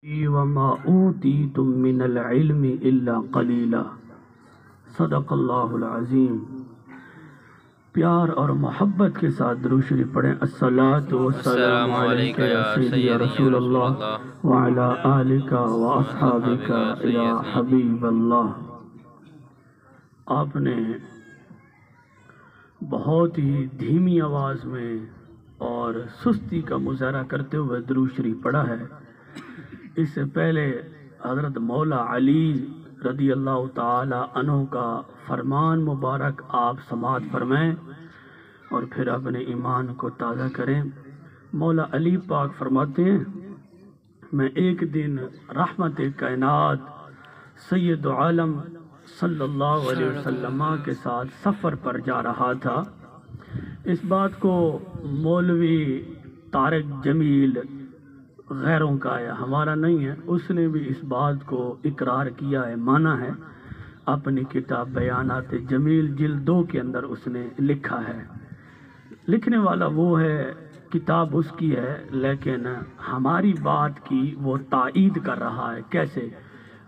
وما اوتیتم من العلم الا قلیلا۔ صدق اللہ العظیم۔ پیار اور محبت کے ساتھ درود شریف پڑھیں۔ الصلاۃ والسلام علیک یا سیدی یا رسول اللہ وعلی آلک واصحابک یا حبیب اللہ۔ آپ نے بہت ہی دھیمی آواز میں اور سستی کا مظاہرہ کرتے ہوئے درود شریف پڑھا ہے۔ اس سے پہلے حضرت مولا علی رضی اللہ تعالی عنہ کا فرمان مبارک آپ سماعت فرمائیں اور پھر اپنے ایمان کو تازہ کریں۔ مولا علی پاک فرماتے ہیں، میں ایک دن رحمت کائنات سید عالم صلی اللہ علیہ وسلم کے ساتھ سفر پر جا رہا تھا۔ اس بات کو مولوی طارق جمیل غیروں کا ہے، ہمارا نہیں ہے، اس نے بھی اس بات کو اقرار کیا ہے، مانا ہے، اپنی کتاب بیانات جمیل جلد 2 کے اندر اس نے لکھا ہے۔ لکھنے والا وہ ہے، کتاب اس کی ہے، لیکن ہماری بات کی وہ تائید کر رہا ہے۔ کیسے؟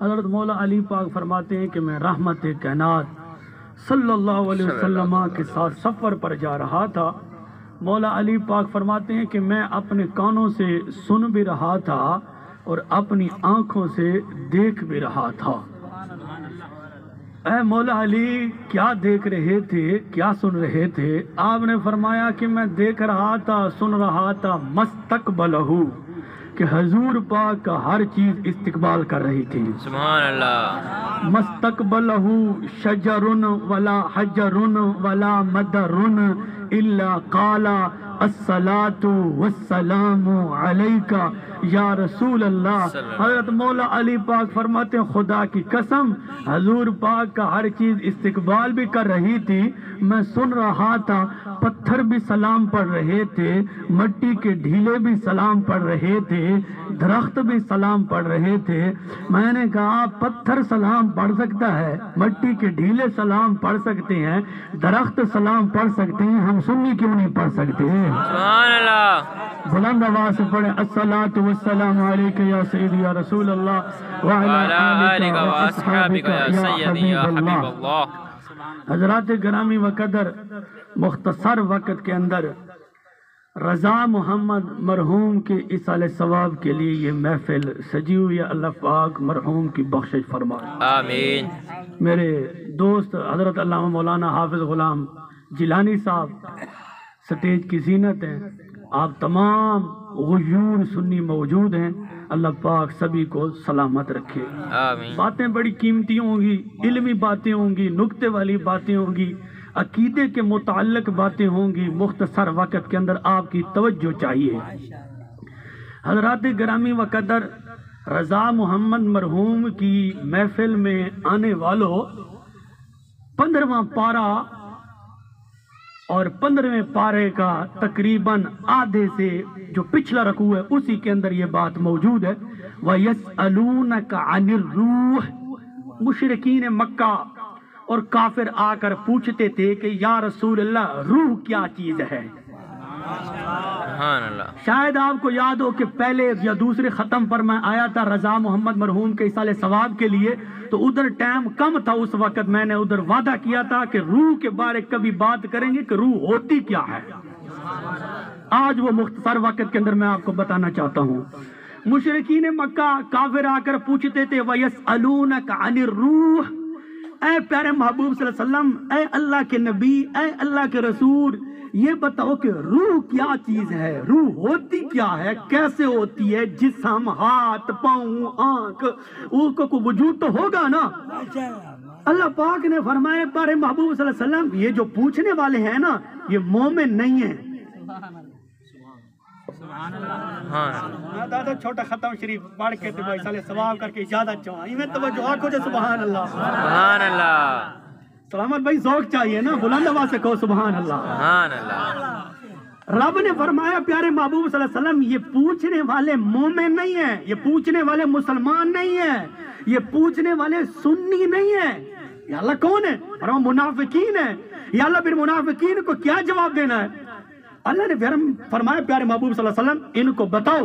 حضرت مولا علی پاک فرماتے ہیں کہ میں رحمت کائنات صلی اللہ علیہ وسلم کے ساتھ سفر پر جا رہا تھا۔ مولا علی پاک فرماتے ہیں کہ میں اپنے کانوں سے سن بھی رہا تھا اور اپنی آنکھوں سے دیکھ بھی رہا تھا۔ اے مولا علی، کیا دیکھ رہے تھے، کیا سن رہے تھے؟ آپ نے فرمایا کہ میں دیکھ رہا تھا، سن رہا تھا مستقبلہ، کہ حضور پاک کا ہر چیز استقبال کر رہی تھی۔ سبحان اللہ۔ مستقبلہ شجر ولا حجر ولا مدر الا قال الصلاۃ والسلام علیک یا رسول اللہ۔ حضرت مولا علی پاک فرماتے ہیں، خدا کی قسم حضور پاک کا ہر چیز استقبال بھی کر رہی تھی، میں سن رہا تھا، پتھر بھی سلام پڑھ رہے تھے، مٹی کے ڈھیلے بھی سلام پڑھ رہے تھے، درخت بھی سلام پڑھ رہے تھے۔ میں نے کہا پتھر سلام پڑھ سکتا ہے، مٹی کے ڈھیلے سلام پڑھ سکتے ہیں، درخت سلام پڑھ سکتے ہیں، ہم سنی کیوں نہیں پڑھ سکتے ہیں؟ سبحان اللہ۔ بلند آواز سے پڑھیں، الصلاۃ والسلام علیک یا سیدی یا رسول اللہ وعلی آلک واصحابک یا سیدی یا حبیب اللہ۔ حضرات گرامی و قدر، مختصر وقت کے اندر رضا محمد مرحوم کے ایصال ثواب کے لیے یہ محفل سجی ہوئی ہے، اللہ پاک مرحوم کی بخشش فرمائے، آمین۔ میرے دوست حضرت علامہ مولانا حافظ غلام جیلانی صاحب سٹیج کی زینت ہیں، آپ تمام غیور سنی موجود ہیں، اللہ پاک سبھی کو سلامت رکھے۔ آمین۔ باتیں بڑی قیمتی ہوں گی، علمی باتیں ہوں گی، نکتے والی باتیں ہوں گی، عقیدے کے متعلق باتیں ہوں گی، مختصر وقت کے اندر آپ کی توجہ چاہیے۔ حضرات گرامی و قدر، رضا محمد مرحوم کی محفل میں آنے والوں 15واں پارہ اور 15ویں پارے کا تقریباً آدھے سے جو پچھلا رکوع ہے اسی کے اندر یہ بات موجود ہے۔ وَيَسْأَلُونَكَ عَنِ الرُّوحِ، مشرکین مکہ اور کافر آ کر پوچھتے تھے کہ یا رسول اللہ روح کیا چیز ہے؟ سبحان اللہ۔ شاید آپ کو یاد ہو کہ پہلے یا دوسرے ختم پر میں آیا تھا رضا محمد مرحوم کے ایصال ثواب کے لیے، تو ادھر ٹائم کم تھا، اس وقت میں نے ادھر وعدہ کیا تھا کہ روح کے بارے کبھی بات کریں گے کہ روح ہوتی کیا ہے۔ آج وہ مختصر وقت کے اندر میں آپ کو بتانا چاہتا ہوں۔ مشرکین مکہ کافر آ کر پوچھتے تھے وَيَسْأَلُونَكَ عَنِ الرُّوحِ، اے پیارے محبوب صلی اللہ علیہ وسلم، اے اللہ کے نبی، اے اللہ کے رسول، یہ بتاؤ کہ روح کیا چیز ہے، روح ہوتی کیا ہے، کیسے ہوتی ہے؟ جسم، ہاتھ، پاؤں، آنکھ، اس کو کوئی وجود تو ہوگا نا۔ اللہ پاک نے فرمایا پیارے محبوب صلی اللہ علیہ وسلم، یہ جو پوچھنے والے ہیں نا یہ مومن نہیں ہیں۔ دادا چھوٹا ختم شریف پڑھ کے تو ایصال ثواب کر کے اجازت چاہوں میں توجہ آنکھوں سے سبحان اللہ، سبحان اللہ۔ سلامت بھائی ذوق چاہیے نا، بلند آواز سے کہو سبحان اللہ۔ سبحان اللہ۔ رب نے فرمایا پیارے محبوب صلی اللہ علیہ وسلم، یہ پوچھنے والے مومن نہیں ہیں، یہ پوچھنے والے مسلمان نہیں ہیں، یہ پوچھنے والے سنی نہیں ہیں۔ یا اللہ کون ہے؟ فرمایا منافقین ہیں۔ یا اللہ پھر منافقین کو کیا جواب دینا ہے؟ اللہ نے فرمایا پیارے محبوب صلی اللہ علیہ وسلم ان کو بتاؤ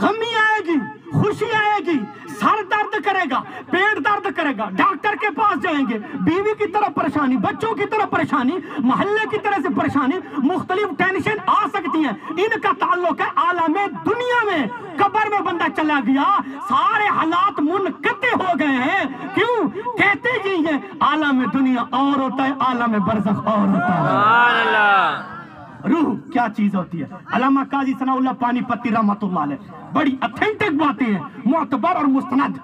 غمی آئے گی، خوشی آئے گی، سر درد کرے گا، پیٹ درد کرے گا، ڈاکٹر کے پاس جائیں گے، بیوی کی طرف پریشانی، بچوں کی طرف پریشانی، محلے کی طرف سے پریشانی، مختلف ٹینشن آ سکتی ہیں۔ ان کا تعلق ہے عالم دنیا میں۔ قبر میں بندہ چلا گیا، سارے حالات منقطع ہو گئے ہیں، کیوں؟ کہتے ہی ہیں عالم دنیا اور ہوتا ہے، عالم برزخ اور ہوتا ہے۔ سبحان اللہ۔ روح کیا چیز ہوتی ہے؟ علامہ قاضی ثناء اللہ پانی پتی رحمۃ اللہ علیہ، بڑی اتھینٹک باتیں ہیں، معتبر اور مستند۔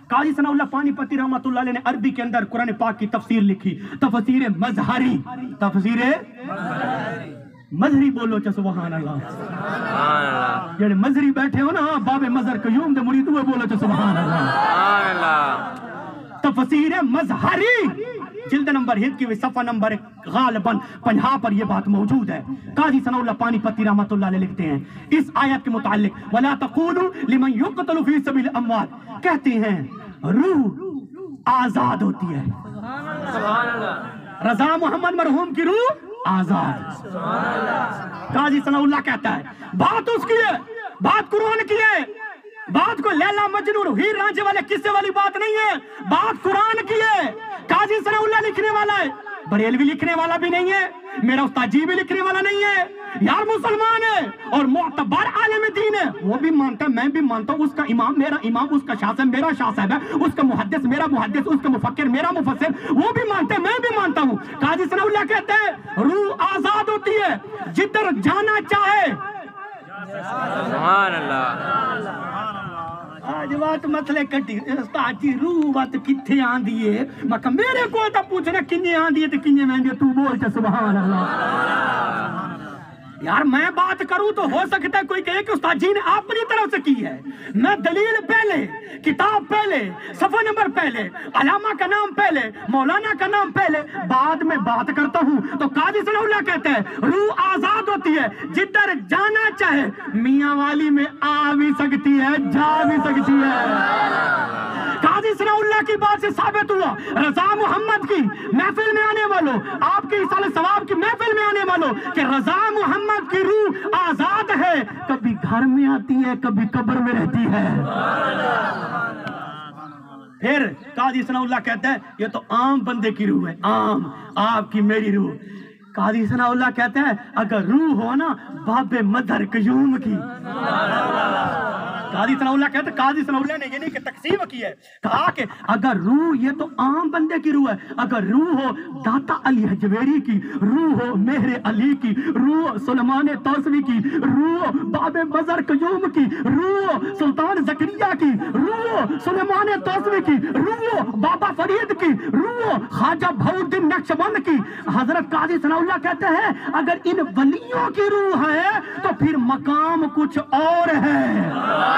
قاضی ثناء اللہ پانی پتی رحمۃ اللہ علیہ نے عربی کے اندر قرآن پاک کی تفسیر لکھی، تفسیر مظہری، تفسیر مظہری، بولو چا سبحان اللہ۔ سبحان اللہ۔ جڑے مظہری بیٹھے ہو نا، باب مظہر قیوم دے مرید ہوئے، بولو چا سبحان اللہ۔ سبحان اللہ۔ تفسیر مظہری جلد نمبر 1 کی صفحہ نمبر غالباً 50 پر یہ بات موجود ہے۔ قاضی ثناء اللہ پانی پتی رحمۃ اللہ علیہ لکھتے ہیں اس آیت کے متعلق، وَلَا تَقُولُوا لِمَنْ يُقْتَلُ فِي سَبِيلِ الْأَمْوَاتِ، کہتے ہیں روح آزاد ہوتی ہے۔ رضا محمد مرحوم کی روح آزاد۔ قاضی ثناء اللہ کہتا ہے بات اس کی ہے، بات قرآن کی ہے، بات کو لیلا مجنون ہیر رانجھے والے قصے والی بات نہیں ہے، بات قرآن کی ہے۔ قاضی ثناء اللہ لکھنے والا ہے، بریلوی لکھنے والا بھی نہیں ہے، میرا استاد جی بھی لکھنے والا نہیں ہے، یار مسلمان ہے اور معتبر عالم دین ہے، وہ بھی مانتا ہے، میں بھی مانتا ہوں، اس کا امام میرا امام، اس کا شاہ صاحب میرا شاہ صاحب ہے، اس کا محدث میرا محدث، اس کا مفکر میرا مفسر، وہ بھی مانتا ہے، میں بھی مانتا ہوں۔ قاضی ثناء اللہ کہتے ہیں روح آزاد ہوتی ہے، جدھر جانا چاہے۔ سبحان اللہ۔ آج بات مسئلے کٹی، استاد جی روح بات کتھے آندی ہے؟ میں کہا میرے کو تا پوچھنا کنے آندی ہے تے کنے میں آندی ہے، تو بول چا سبحان اللہ۔ یار میں بات کروں تو ہو سکتا ہے کوئی کہے کہ استاد جی نے اپنی طرف سے کی ہے، میں دلیل پہلے، کتاب پہلے، صفحہ نمبر پہلے، علامہ کا نام پہلے، مولانا کا نام پہلے، بعد میں بات کرتا ہوں۔ تو قاضی ثناء اللہ کہتے ہیں روح آزاد ہوتی ہے، جدھر جانا چاہے، میاں والی میں آ بھی سکتی ہے، جا بھی سکتی ہے۔ قاضی ثناء اللہ کی بات سے ثابت ہوا، رضا محمد کی محفل میں آنے والوں، آپ کی ایصال ثواب کی محفل میں آنے والوں، کہ رضا محمد کی روح آزاد ہے، کبھی گھر میں آتی ہے، کبھی قبر میں رہتی ہے۔ پھر قاضی ثناء اللہ کہتے ہیں یہ تو عام بندے کی روح ہے، عام آپ کی میری روح۔ قاضی ثناء اللہ کہتے ہیں اگر روح ہو نا باب مظہر قیوم کی، قاضی ثناء اللہ کہتے ہیں، قاضی ثناء اللہ نے یہ نہیں کہ تقسیم کی ہے، کہا کہ اگر روح یہ تو عام بندے کی روح ہے، اگر روح ہو داتا علی حجویری کی، روح ہو مہر علی کی، روح سلیمان توسوی کی، روح باب مظہر قیوم کی، روح سلطان زکریا کی، روح سلیمان توسوی کی، روح بابا فرید کی، روح خواجہ بہاؤالدین نقشبند کی، حضرت قاضی ثناء اللہ کہتے ہیں اگر ان ولیوں کی روح ہے تو پھر مقام کچھ اور ہے۔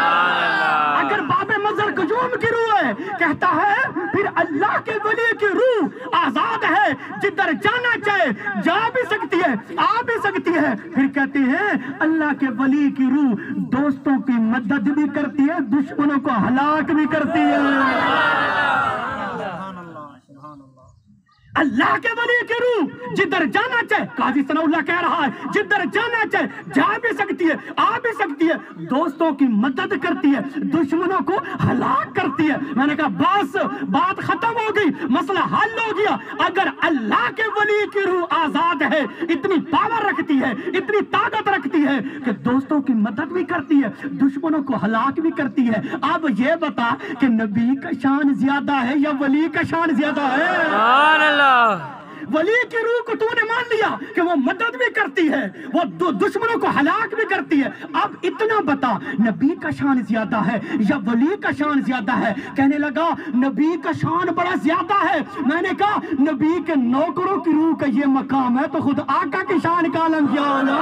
اگر باب مظہر قیوم کی روح ہے، کہتا ہے پھر اللہ کے ولی کی روح آزاد ہے، جدھر جانا چاہے جا بھی سکتی ہے، آ بھی سکتی ہے۔ پھر کہتے ہیں اللہ کے ولی کی روح دوستوں کی مدد بھی کرتی ہے، دشمنوں کو ہلاک بھی کرتی ہے۔ اللہ کے ولی کی روح جدھر جانا چاہے، قاضی ثناء اللہ کہہ رہا ہے جدھر جانا چاہے جا بھی سکتی ہے، آ بھی سکتی ہے، دوستوں کی مدد کرتی ہے، دشمنوں کو ہلاک کرتی ہے۔ میں نے کہا بس بات ختم ہو گئی، مسئلہ حل ہو گیا۔ اگر اللہ کے ولی کی روح آزاد ہے، اتنی پاور رکھتی ہے، اتنی طاقت رکھتی ہے کہ دوستوں کی مدد بھی کرتی ہے، دشمنوں کو ہلاک بھی کرتی ہے، اب یہ بتا کہ نبی کا شان زیادہ ہے یا ولی کا شان زیادہ ہے؟ سبحان اللہ۔ ولی کی روح کو تو نے مان لیا کہ وہ مدد بھی کرتی ہے، وہ دشمنوں کو ہلاک بھی کرتی ہے، اب اتنا بتا نبی کا شان زیادہ ہے یا ولی کا شان زیادہ ہے؟ کہنے لگا نبی کا شان بڑا زیادہ ہے۔ میں نے کہا نبی کے نوکروں کی روح کا یہ مقام ہے تو خود آقا کی شان کا عالم کیا ہوگا؟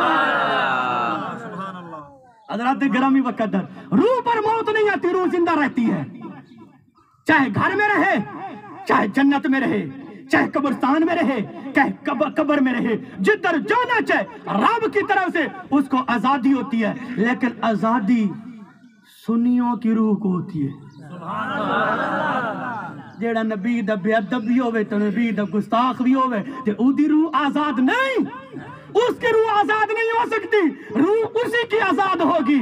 حضرات گرامی وقدر، روح پر موت نہیں آتی، روح زندہ رہتی ہے، چاہے گھر میں رہے، چاہے جنت میں رہے، چاہے قبرستان میں رہے، چاہے قبر میں رہے، جدھر جانا چاہے رب کی طرف سے اس کو آزادی ہوتی ہے۔ لیکن آزادی سنیوں کی روح کو ہوتی ہے، جیڑا نبی دا بے ادب بھی ہوئے تو نبی دا گستاخ بھی ہوئے تے او دی روح آزاد نہیں، اس کی روح آزاد نہیں ہو سکتی، روح اسی کی آزاد ہوگی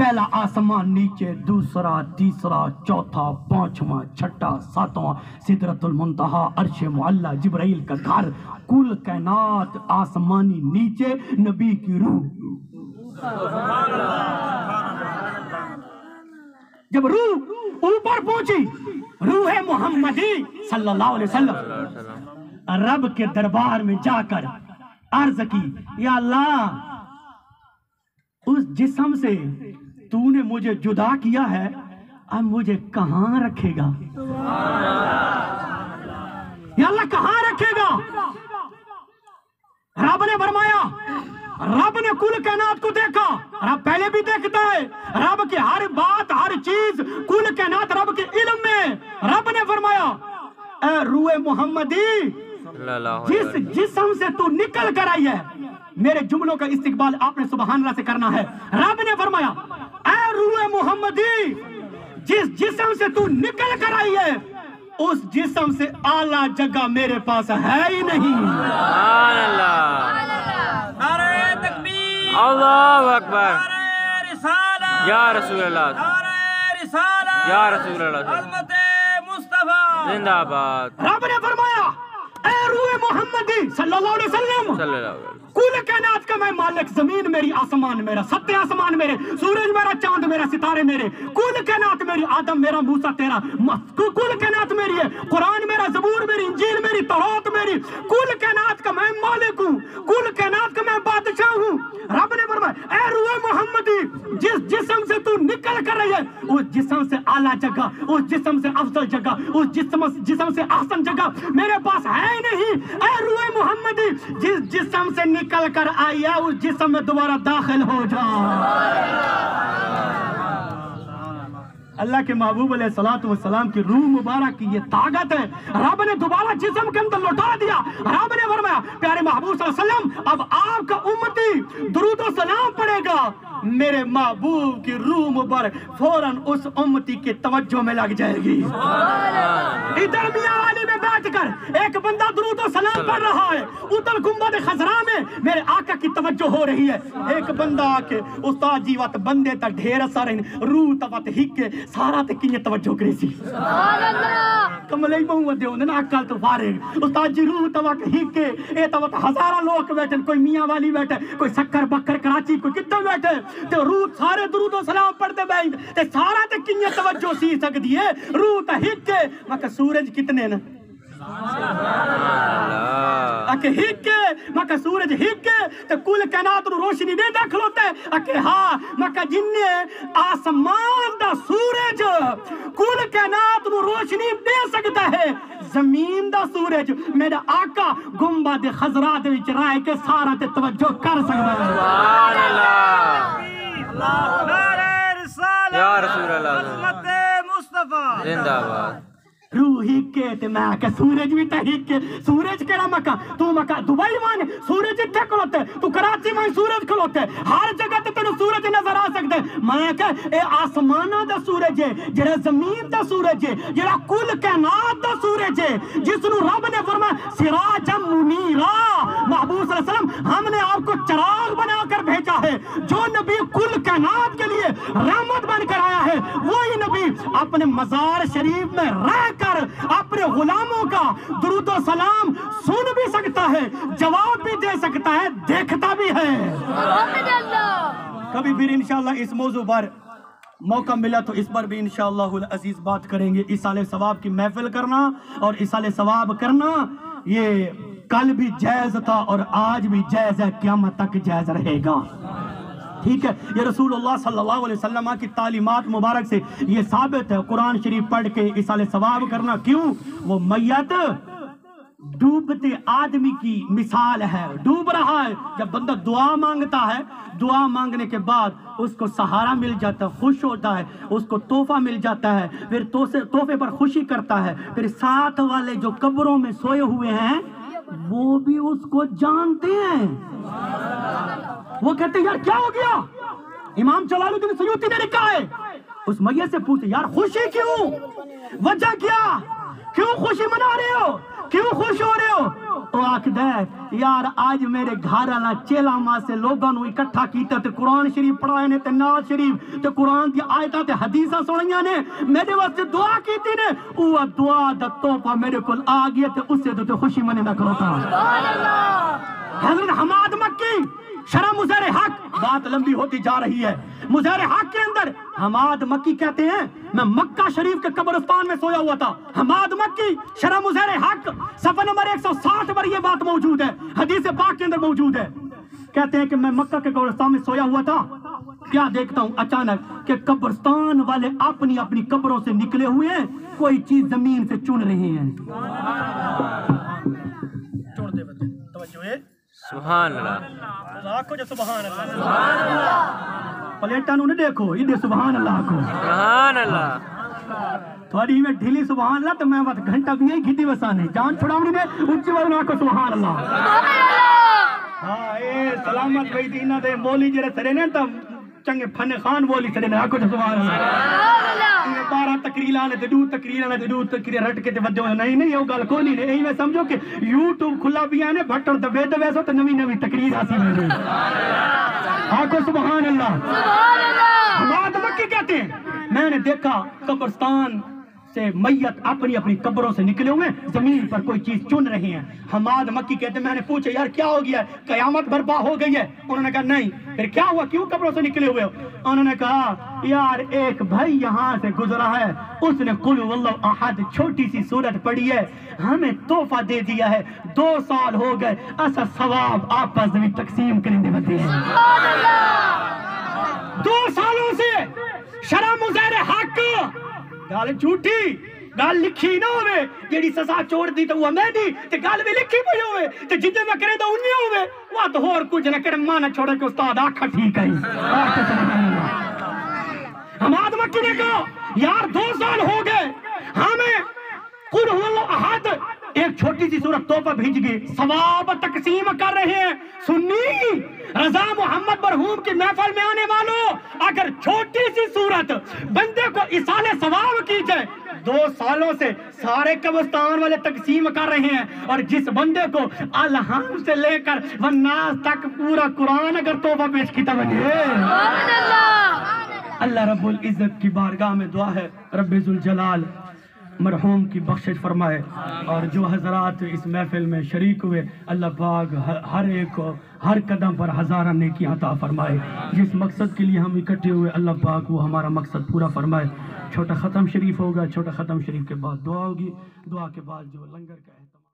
پہلا آسمان نیچے، دوسرا، تیسرا، چوتھا، پانچواں، چھٹا، ساتواں، سدرۃ المنتہا، عرش معلی، جبرائیل کا گھر، کل کائنات آسمانی نیچے، نبی کی روح۔ جب روح اوپر پہنچی، روح محمدی صلی اللہ علیہ وسلم، رب کے دربار میں جا کر عرض کی، یا اللہ اس جسم سے تو نے مجھے جدا کیا ہے، اب مجھے کہاں رکھے گا؟ یا اللہ کہاں رکھے گا؟ رب نے فرمایا، رب نے کل کائنات کو دیکھا، رب پہلے بھی دیکھتا ہے، رب کی ہر بات ہر چیز کل کائنات رب کے علم میں۔ رب نے فرمایا، اے روح محمدی، جس جسم سے تو نکل کر آئی ہے، میرے جملوں کا استقبال آپ نے سبحان اللہ سے کرنا ہے۔ رب نے فرمایا، اے روح محمدی، جس جسم سے تو نکل کر آئی ہے، اس جسم سے اعلیٰ جگہ میرے پاس ہے ہی نہیں۔ سبحان اللہ، نعرہ تکبیر، اللہ اکبر، نعرہ رسالت، یا رسول اللہ، نعرہ رسالت، یا رسول اللہ، عظمت مصطفیٰ زندہ آباد، رب نے فرمایا، اے روح محمدی صلی اللہ علیہ وسلم، صلی اللہ علیہ وسلم، کل کائنات کا میں مالک، زمین میری، آسمان میرا، ستے آسمان میرے، سورج میرا، چاند میرا، ستارے میرے، کل کائنات میری، آدم میرا، موسیٰ تیرا، کل کائنات میری ہے، قرآن میرا، زبور میری، انجیل میری، توراۃ میری، کل کائنات کا میں مالک ہوں، کل کائنات کا میں بادشاہ ہوں۔ رب نے فرمایا، اے روح محمدی، جس جسم سے تو نکل کر رہی ہے، اس جسم سے اعلیٰ جگہ، اس جسم سے افضل جگہ، اس جسم سے احسن جگہ میرے پاس ہے ہی نہیں۔ اے روح محمدی، جس جسم سے نکل کر آئی ہے، اس جسم میں دوبارہ داخل ہو جا۔ اللہ کے محبوب علیہ الصلوۃ والسلام کی روح مبارک کی یہ طاقت ہے، رب نے دوبارہ جسم کے اندر لوٹا دیا۔ رب نے فرمایا، پیارے محبوب صلی اللہ علیہ وسلم، اب آپ کا امتی درود و سلام پڑھے گا، میرے محبوب کی روح مبارک فوراً اس امتی کے توجہ میں لگ جائے گی۔ ادھر میاں والی میں بیٹھ کر ایک بندہ درود و سلام پڑھ رہا ہے، ادھر گنبد خضرا میں میرے آقا کی توجہ ہو رہی ہے۔ ایک بندہ آ کے، استاد جی وات بندے تک ڈھیر سارے روح توت ہک سارا تے کنye توجہ کری سی۔ سبحان اللہ، کملے بہو دیو نے عقل تو فارغ، استاد جی روح توت ہک اے توت ہزاراں لوگ بیٹھے، کوئی میاں والی بیٹھے، کوئی سکر بکر کراچی، کوئی کتے بیٹھے، تے روح سارے درود و سلام پڑھتے بیٹھ تے سارا تے کنye توجہ سی سکدی ہے، روح تے ہک میں کہ سورج کتنے نا، اکے ہکے مکہ سورج ہکے تے کل کائنات نو روشنی نہیں دیکھ لوتے، اکے ہاں مکہ جننے آسمان دا سورج کل کائنات نو روشنی دے سکتا ہے، زمین دا سورج میرا آقا گنبد خضرا دے وچ رہ کے سارا تے توجہ کر سکتا ہے۔ سبحان اللہ، نعرہ رسالت، یا رسول اللہ، عظمت مصطفیٰ، زندہ آباد، روح ہکے تے میں کہ سورج بھی تے ہکے، سورج کیڑا مکہ، تو مکہ دبئی مان سورج اتھے کھلوتے، تو کراچی مان سورج کھلوتے، ہر جگہ تے تینوں سورج نظر آ سکتے، میں کہ اے آسمانہ دا سورج ہے، جڑا زمین دا سورج ہے، جڑا کل کائنات دا سورج ہے، جس نو رب نے فرمایا سراجا منیرا، محبوب صلی اللہ علیہ وسلم ہم نے آپ کو چراغ بنا کر بھیجا ہے، جو نبی کل کائنات کے لیے رحمت بن کر آیا ہے، وہی نبی اپنے مزار شریف میں رہ کر اپنے غلاموں کا درود و سلام سن بھی سکتا ہے، جواب بھی دے سکتا ہے، دیکھتا بھی ہے۔ کبھی پھر انشاءاللہ اس موضوع پر موقع ملا تو اس پر بھی انشاءاللہ العزیز بات کریں گے۔ ایصال ثواب کی محفل کرنا اور ایصال ثواب کرنا یہ کل بھی جائز تھا اور آج بھی جائز ہے، قیامت تک جائز رہے گا، ٹھیک ہے۔ یہ رسول اللہ صلی اللہ علیہ وسلم کی تعلیمات مبارک سے یہ ثابت ہے، قرآن شریف پڑھ کے ایصال ثواب کرنا، کیوں؟ وہ میت ڈوبتے آدمی کی مثال ہے، ڈوب رہا ہے، جب بندہ دعا مانگتا ہے، دعا مانگنے کے بعد اس کو سہارا مل جاتا ہے، خوش ہوتا ہے، اس کو تحفہ مل جاتا ہے، پھر تحفے پر خوشی کرتا ہے، پھر ساتھ والے جو قبروں میں سوئے ہوئے ہیں وہ بھی اس کو جانتے ہیں، وہ کہتے ہیں یار کیا ہو گیا؟ امام جلال الدین سیوطی نے لکھا ہے، اس میت سے پوچھتے یار خوشی کیوں، وجہ کیا؟ کیوں خوشی منا رہے ہو؟ کیوں خوش ہو رہے ہو؟ وہ آکھدا ہے یار آج میرے گھر والا چیلا ماں سے لوگاں نو اکٹھا کیتا تے قرآن شریف پڑھائے نے تے نعت شریف تے قرآن دی آیتاں تے حدیثاں سنائیاں نے، میرے واسطے دعا کیتی نے، وہ دعا دا تحفہ میرے کول آ گیا تے اس سے تو خوشی مننا کھلوتا۔ حضرت حماد مکی شرح مظہر حق، بات لمبی ہوتی جا رہی ہے، مظہر حق کے اندر حماد مکی کہتے ہیں میں مکہ شریف کے قبرستان میں سویا ہوا تھا۔ حماد مکی شرح مظہر حق صفحہ نمبر 160 پر یہ بات موجود ہے، حدیث پاک کے اندر موجود ہے۔ کہتے ہیں کہ میں مکہ کے قبرستان میں سویا ہوا تھا، کیا دیکھتا ہوں اچانک کہ قبرستان والے اپنی اپنی قبروں سے نکلے ہوئے ہیں، کوئی چیز زمین سے چن رہے ہیں۔ سبحان اللہ، آنکھو جو سبحان اللہ، پلیٹانوں نے دیکھو یہ سبحان اللہ کو، سبحان اللہ، تھوڑی میں ڈھیلی سبحان اللہ تو میں بات گھنٹہ بھی نہیں گھٹی وسانے جان چھڑاؤنی نے اچھی والوں آنکھو سبحان اللہ۔ ہاں اے سلامت بھائی دینا دے مولی جرے سرے نے تا چنگے پھنے خان بولی سرے نے آنکھو جو سبحان اللہ۔ انہیں 12 تقریر آنے تے 2 تقریر آنے تے 2 تقریر رٹ کے تے ودے ہوئے نہیں یہ گل کو نہیں نہیں میں سمجھو کہ یوٹیوب کھلا بھی آنے بھٹر دبے دبے سو تو نوی نوی تقریر آسی میں نے آنکھو سبحان اللہ۔ حماد مکی کہتے ہیں میں نے دیکھا قبرستان سے میت اپنی اپنی قبروں سے نکلے ہوئے زمین پر کوئی چیز چن رہے ہیں۔ حماد مکی کہتے ہیں میں نے پوچھا یار کیا ہو گیا ہے، قیامت برپا ہو گئی ہے؟ انہوں نے کہا نہیں۔ پھر کیا ہوا، کیوں قبروں سے نکلے ہوئے ہو؟ انہوں نے کہا یار ایک بھائی یہاں سے گزرا ہے، اس نے قل هو اللہ احد چھوٹی سی سورت پڑھی ہے، ہمیں تحفہ دے دیا ہے، 2 سال ہو گئے ایسا ثواب آپس میں تقسیم کریں دے بتے ہیں۔ 2 سالوں سے شرح مظہر حق گال جھوٹی گال لکھی نہ ہوئے، جیڑی سزا چھوڑ دی تو وہ میں دی تے گال بھی لکھی پئی ہوئے تے جتنے میں کرے تو انہیں ہوئے وہ تو اور کچھ نہ کرے مانا چھوڑے کہ استاد آکھا ٹھیک ہے۔ حماد مکی نے کہا یار 2 سال ہو گئے ہمیں قل هو اللہ احد ایک چھوٹی سی سورت تحفہ بھیج گئی، ثواب تقسیم کر رہے ہیں۔ سنی رضا محمد مرحوم کی محفل میں آنے والوں اگر چھوٹی سی سورت بندے کو اصال ثواب کی جائے، 2 سالوں سے سارے قبرستان والے تقسیم کر رہے ہیں، اور جس بندے کو الحم سے لے کر والناس تک پورا قرآن اگر تحفہ پیش کیتا بنے اللہ رب العزت کی بارگاہ میں دعا ہے رب ذوالجلال مرحوم کی بخشش فرمائے، اور جو حضرات اس محفل میں شریک ہوئے اللہ پاک ہر ایک کو ہر قدم پر ہزارہ نیکی عطا فرمائے۔ جس مقصد کے لیے ہم اکٹھے ہوئے اللہ پاک وہ ہمارا مقصد پورا فرمائے۔ چھوٹا ختم شریف ہوگا، چھوٹا ختم شریف کے بعد دعا ہوگی، دعا کے بعد جو لنگر کا